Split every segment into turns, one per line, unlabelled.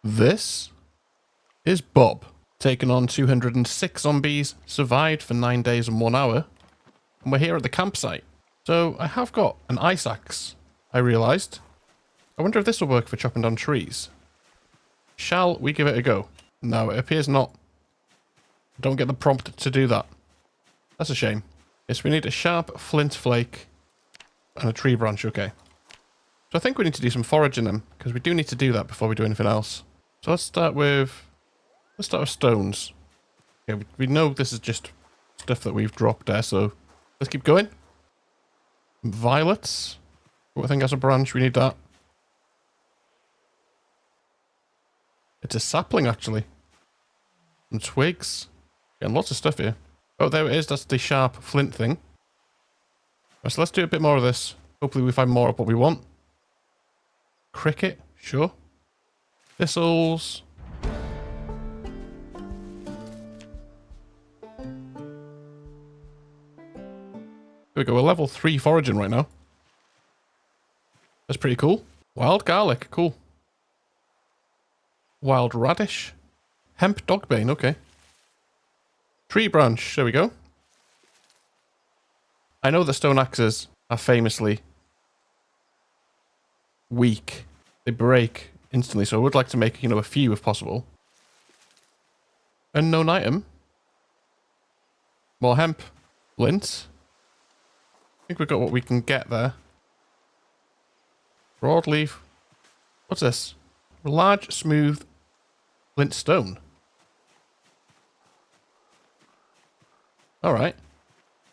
This is Bob, taken on 206 zombies, survived for 9 days and 1 hour, and we're here at the campsite. So I have got an ice axe, I realised. I wonder if this will work for chopping down trees. Shall we give it a go? No, it appears not. Don't get the prompt to do that. That's a shame. Yes, we need a sharp flint flake and a tree branch, okay. So I think we need to do some foraging then, because we do need to do that before we do anything else. So let's start with stones. Okay, we know this is just stuff that we've dropped there, so let's keep going. Violets. I think that's a branch, we need that. It's a sapling, actually. Some twigs. Getting lots of stuff here. Oh, there it is. That's the sharp flint thing. Right, so let's do a bit more of this. Hopefully we find more of what we want. Cricket, sure. Thistles. There we go, we're level 3 foraging right now. That's pretty cool. Wild garlic, cool. Wild radish. Hemp dogbane, okay. Tree branch, there we go. I know the stone axes are famously weak. They break instantly, so I would like to make, a few if possible. Unknown item. More hemp. Lint. I think we've got what we can get there. Broadleaf. What's this? Large, smooth flint stone. Alright.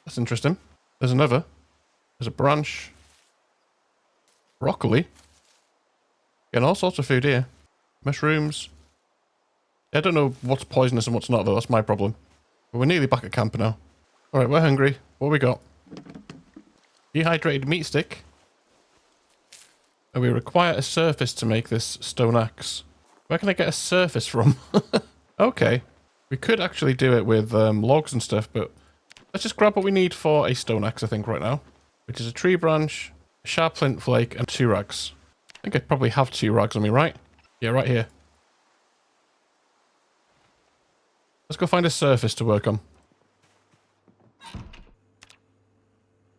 That's interesting. There's another. There's a branch. Broccoli. Getting all sorts of food here. Mushrooms. I don't know what's poisonous and what's not, though. That's my problem. But we're nearly back at camp now. Alright, we're hungry. What have we got? Dehydrated meat stick. And we require a surface to make this stone axe. Where can I get a surface from? Okay. We could actually do it with logs and stuff, but let's just grab what we need for a stone axe, I think, right now. Which is a tree branch, a sharp flint flake, and 2 rags. I think I probably have 2 rags on me, right? Yeah, right here. Let's go find a surface to work on.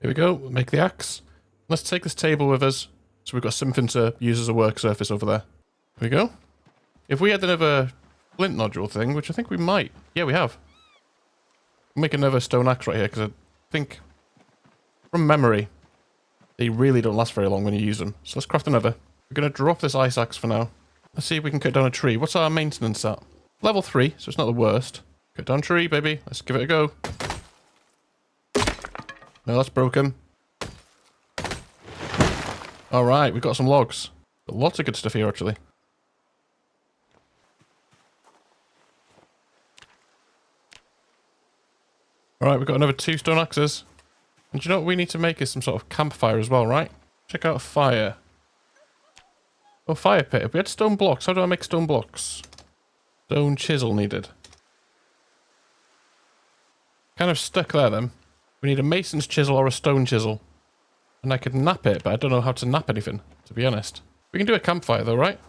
Here we go, make the axe. Let's take this table with us, so we've got something to use as a work surface over there. Here we go. If we had another flint nodule thing, which I think we might. Yeah, we have. We'll make another stone axe right here, because I think, from memory, they really don't last very long when you use them. So let's craft another. We're going to drop this ice axe for now. Let's see if we can cut down a tree. What's our maintenance at? Level 3, so it's not the worst. Cut down tree, baby. Let's give it a go. No, that's broken. Alright, we've got some logs. Got lots of good stuff here, actually. Alright, we've got another 2 stone axes. And do you know what we need to make is some sort of campfire as well, right? Check out a fire. Oh, fire pit. If we had stone blocks, how do I make stone blocks? Stone chisel needed. Kind of stuck there then. We need a mason's chisel or a stone chisel. And I could nap it, but I don't know how to nap anything, to be honest. We can do a campfire though, right?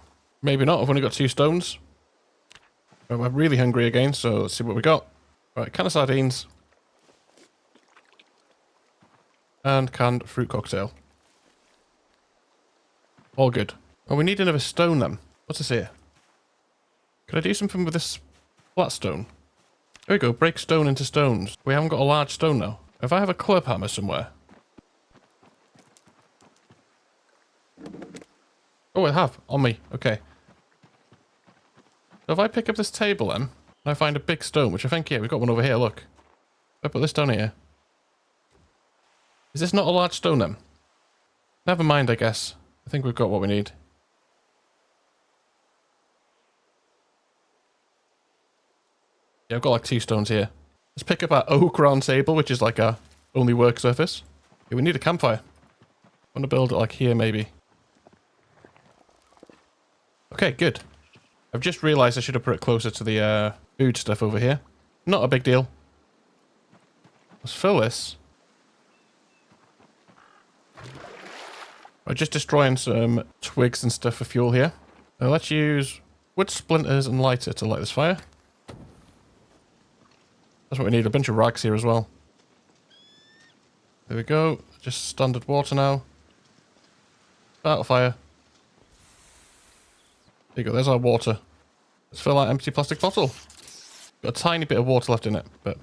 Maybe not, I've only got 2 stones. But we're really hungry again, so let's see what we got. Right, can of sardines. And canned fruit cocktail. All good. Oh, we need another stone then. What's this here? Could I do something with this flat stone? There we go, break stone into stones. We haven't got a large stone now. If I have a club hammer somewhere. Oh, I have. On me. Okay. So if I pick up this table then, and I find a big stone, which I think, yeah, we've got one over here, look. I put this down here. Is this not a large stone then? Never mind, I guess. I think we've got what we need. Yeah, I've got like 2 stones here. Let's pick up our oak round table, which is like our only work surface. Okay, we need a campfire. I want to build it like here, maybe. Okay, good. I've just realised I should have put it closer to the food stuff over here. Not a big deal. Let's fill this. I'm just destroying some twigs and stuff for fuel here. Let's use wood splinters and lighter to light this fire. That's what we need. A bunch of rags here as well. There we go. Just standard water now. Start a fire. There you go. There's our water. Let's fill our empty plastic bottle. Got a tiny bit of water left in it, but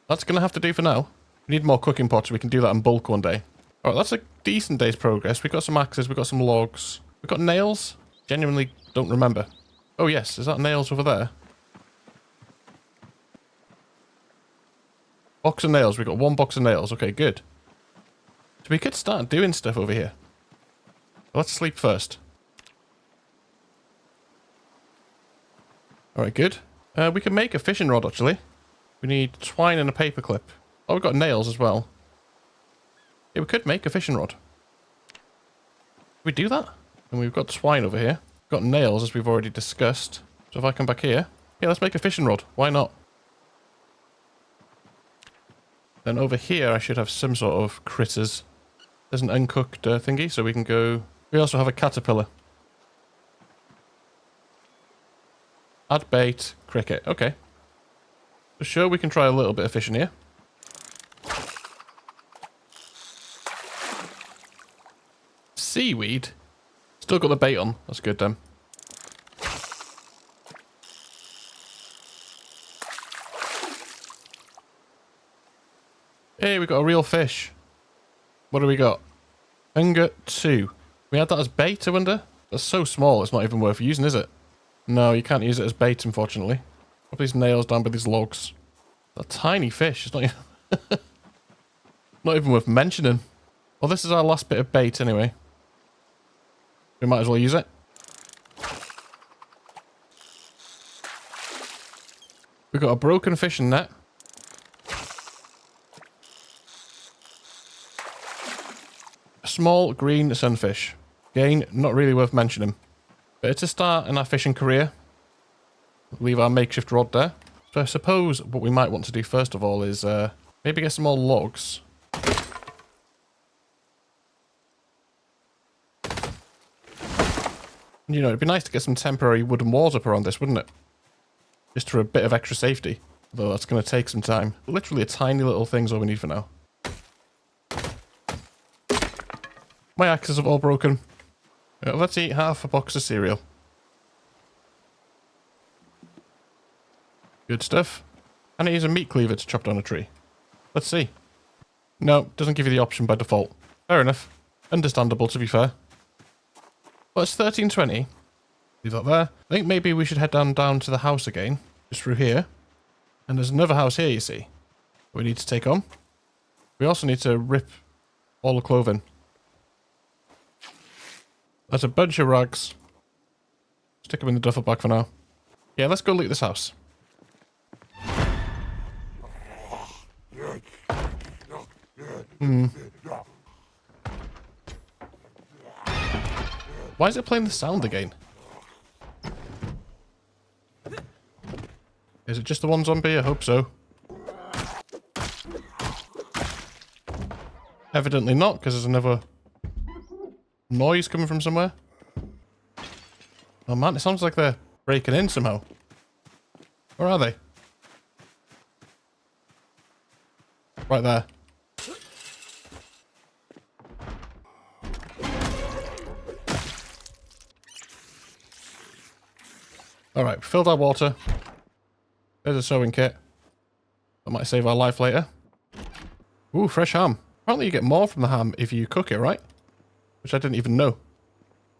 that's going to have to do for now. We need more cooking pots so we can do that in bulk one day. Alright, that's a decent day's progress. We've got some axes, we've got some logs. We've got nails. Genuinely don't remember. Oh yes, is that nails over there? Box of nails. We've got one box of nails. Okay, good. So we could start doing stuff over here. Let's sleep first. Alright, good. We can make a fishing rod, actually. We need twine and a paper clip. Oh, we've got nails as well. Yeah, we could make a fishing rod. Can we do that? And we've got twine over here. We've got nails, as we've already discussed. So if I come back here... Yeah, let's make a fishing rod. Why not? Then over here, I should have some sort of critters. There's an uncooked thingy, so we can go... We also have a caterpillar. Add bait, cricket. Okay. So sure, we can try a little bit of fishing here. Seaweed? Still got the bait on. That's good then. Hey, we got a real fish. What do we got? Hunger 2. We had that as bait, I wonder? That's so small, it's not even worth using, is it? No, you can't use it as bait, unfortunately. Put these nails down by these logs. A tiny fish. It's not even, not even worth mentioning. Well, this is our last bit of bait anyway. We might as well use it. We've got a broken fishing net. A small green sunfish. Again, not really worth mentioning. But it's a start in our fishing career. Leave our makeshift rod there. So I suppose what we might want to do first of all is maybe get some more logs. You know, it'd be nice to get some temporary wooden walls up around this, wouldn't it? Just for a bit of extra safety. Although that's going to take some time. Literally a tiny little thing's all we need for now. My axes have all broken. Let's eat half a box of cereal. Good stuff. And I use a meat cleaver to chop down a tree. Let's see. No, doesn't give you the option by default. Fair enough. Understandable, to be fair. Well, it's 13:20. Leave that there. I think maybe we should head down to the house again. Just through here. And there's another house here, you see. We need to take on. We also need to rip all the clothing. That's a bunch of rags. Stick them in the duffel bag for now. Yeah, let's go loot this house. Why is it playing the sound again? Is it just the one zombie? I hope so. Evidently not, because there's another noise coming from somewhere. Oh man, it sounds like they're breaking in somehow. Where are they? Right there. Alright, we filled our water. There's a sewing kit. That might save our life later. Ooh, fresh ham. Apparently you get more from the ham if you cook it, right? Which I didn't even know.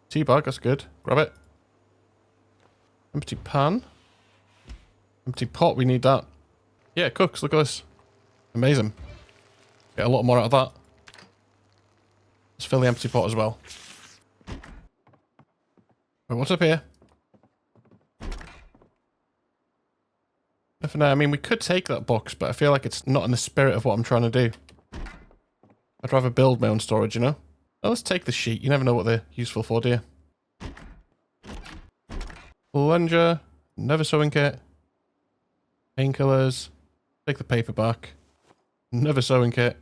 Tea bag, that's good. Grab it. Empty pan. Empty pot, we need that. Yeah, it cooks, look at this. Amazing. Get a lot more out of that. Let's fill the empty pot as well. Right, what's up here? Nothing there. I mean, we could take that box, but I feel like it's not in the spirit of what I'm trying to do. I'd rather build my own storage, you know? Oh, let's take the sheet. You never know what they're useful for, do you? Plunger. Another sewing kit. Painkillers. Take the paper back. Another sewing kit.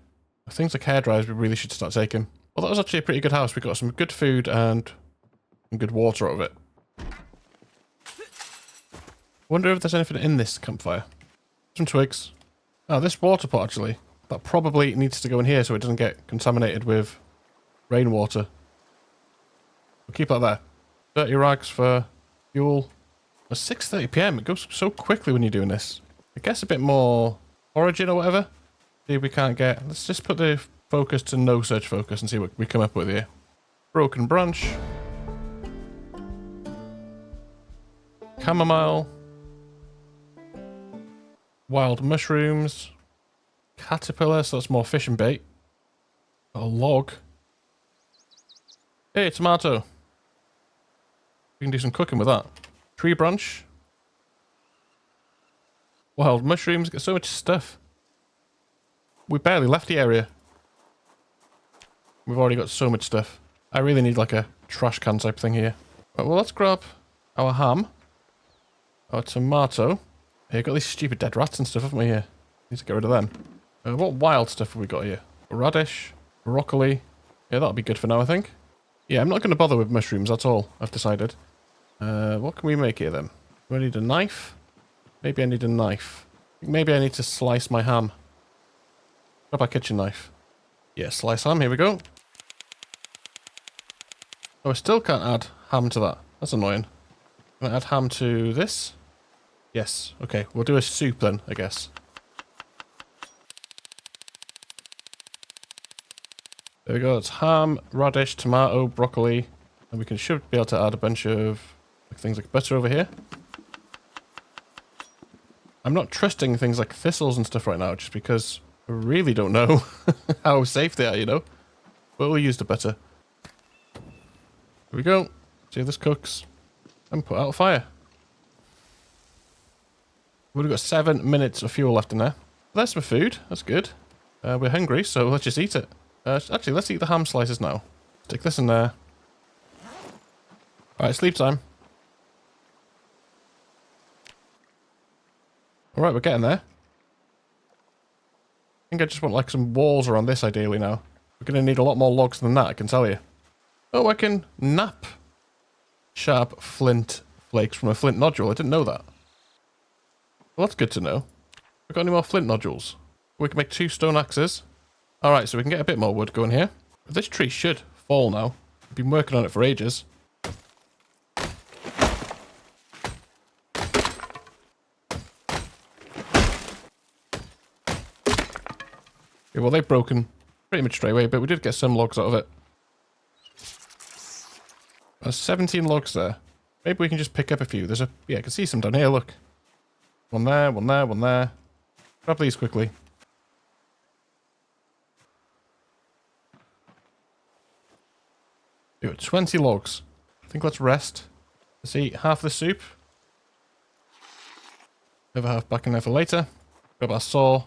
Things like hairdryers we really should start taking. Well, that was actually a pretty good house. We got some good food and good water out of it. Wonder if there's anything in this campfire. Some twigs. Oh, this water pot actually. That probably needs to go in here so it doesn't get contaminated with rainwater. We'll keep that there. Dirty rags for fuel. It's 6:30 PM. It goes so quickly when you're doing this. I guess a bit more foraging or whatever. See if we can't get... Let's just put the focus to no search focus and see what we come up with here. Broken branch. Chamomile. Wild mushrooms. Caterpillar, so that's more fishing bait. A log. Hey, tomato. We can do some cooking with that. Tree branch. Wild mushrooms. Get so much stuff. We barely left the area. We've already got so much stuff. I really need like a trash can type thing here. Right, well, let's grab our ham. Our tomato. Here, got these stupid dead rats and stuff, haven't we here? Need to get rid of them. What wild stuff have we got here? Radish. Broccoli. Yeah, that'll be good for now, I think. Yeah, I'm not going to bother with mushrooms at all, I've decided. What can we make here then? Do I need a knife? Maybe I need a knife. Maybe I need to slice my ham. Grab our kitchen knife. Yeah, slice ham, here we go. Oh, I still can't add ham to that. That's annoying. Can I add ham to this? Yes, okay. We'll do a soup then, I guess. There we go, it's ham, radish, tomato, broccoli. And we should be able to add a bunch of things like butter over here. I'm not trusting things like thistles and stuff right now, just because I really don't know how safe they are, you know? But we'll use the butter. Here we go. See if this cooks. And put out a fire. We've got 7 minutes of fuel left in there. There's some food. That's good. We're hungry, so let's just eat it. Actually, let's eat the ham slices now. Stick this in there. Alright, sleep time. Alright, we're getting there. I think I just want like some walls around this ideally now. We're going to need a lot more logs than that, I can tell you. Oh, I can nap sharp flint flakes from a flint nodule. I didn't know that. Well, that's good to know. We got any more flint nodules? We can make 2 stone axes. Alright, so we can get a bit more wood going here. This tree should fall now. I've been working on it for ages. Okay, well, they've broken pretty much straight away, but we did get some logs out of it. There's 17 logs there. Maybe we can just pick up a few. There's yeah, I can see some down here, look. One there, one there, one there. Grab these quickly. We got 20 logs. I think let's rest. Let's eat half the soup. Other half back in there for later. Grab our saw.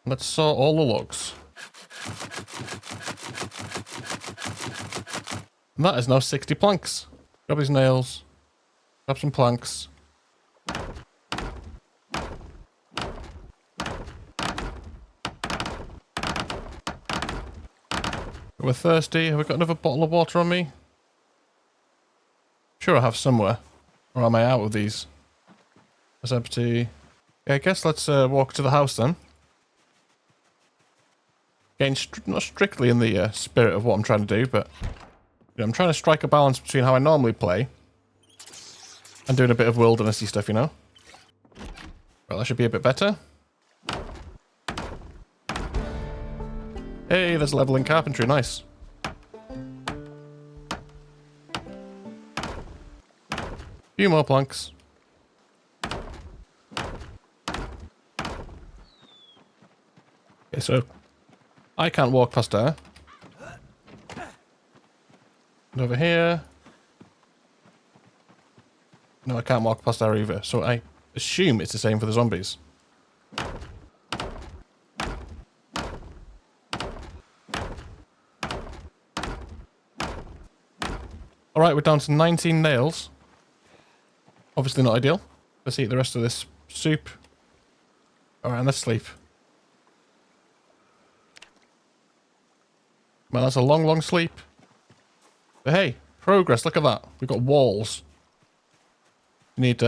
Let's saw all the logs. And that is now 60 planks. Grab these nails. Grab some planks. We're thirsty. Have we got another bottle of water on me? Sure, I have somewhere. Or am I out of these? That's empty. Yeah, I guess let's walk to the house then. Again, not strictly in the spirit of what I'm trying to do, but you know, I'm trying to strike a balance between how I normally play and doing a bit of wildernessy stuff, you know? Well, that should be a bit better. Hey, there's leveling carpentry, nice. Few more planks. Okay, so I can't walk past there. And over here. No, I can't walk past there either. So I assume it's the same for the zombies. Alright, we're down to 19 nails. Obviously not ideal. Let's eat the rest of this soup. Alright, and let's sleep. Man, that's a long, long sleep. But hey, progress, look at that. We've got walls. We need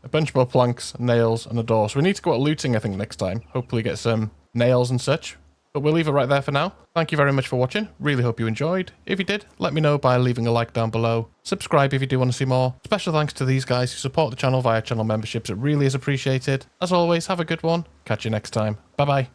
a bunch more planks, nails, and a door. So we need to go out looting, I think, next time. Hopefully get some nails and such. But we'll leave it right there for now. Thank you very much for watching. Really hope you enjoyed. If you did, let me know by leaving a like down below. Subscribe if you do want to see more. Special thanks to these guys who support the channel via channel memberships. It really is appreciated. As always, have a good one. Catch you next time. Bye bye.